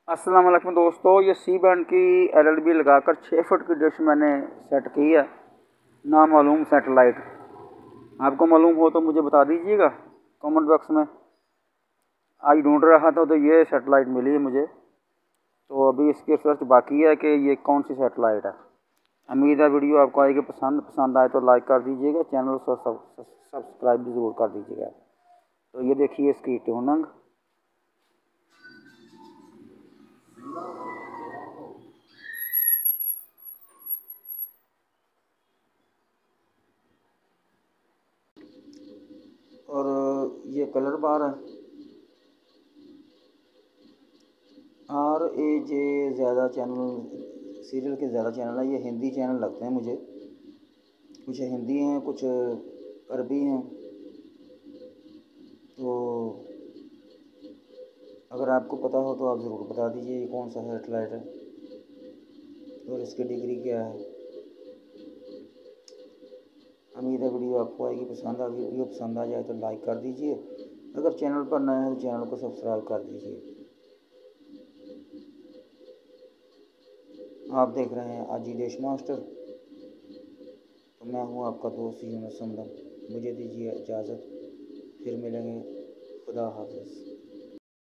अस्सलाम वालेकुम दोस्तों, ये सी बैंड की एलईडी लगाकर 6 फुट की डिश मैंने सेट की है। नामालूम सेटेलाइट। आपको मालूम हो तो मुझे बता दीजिएगा कमेंट बॉक्स में। आज ढूंढ रहा था तो ये सेटेलाइट मिली है मुझे। तो अभी इसकी रिसर्च बाकी है कि ये कौन सी सेटेलाइट है। उम्मीद है वीडियो आपको आएगी पसंद आए तो लाइक कर दीजिएगा, चैनल को सब्सक्राइब भी ज़रूर कर दीजिएगा। तो ये देखिए इसकी ट्यूनिंग। और ये कलर बार है। और ये जे ज़्यादा चैनल सीरियल के ज़्यादा चैनल है, ये हिंदी चैनल लगते हैं मुझे। कुछ हिंदी हैं, कुछ अरबी हैं। तो अगर आपको पता हो तो आप ज़रूर बता दीजिए ये कौन सा सेटेलाइट है और इसकी डिग्री क्या है। उम्मीद है वीडियो आपको आएगी पसंद। आगे वीडियो पसंद आ जाए तो लाइक कर दीजिए। अगर चैनल पर नए हैं तो चैनल को सब्सक्राइब कर दीजिए। आप देख रहे हैं आजी देश मास्टर। तो मैं हूं आपका दोस्त यूनुस समदम। मुझे दीजिए इजाज़त, फिर मिलेंगे। खुदा हाफिज़।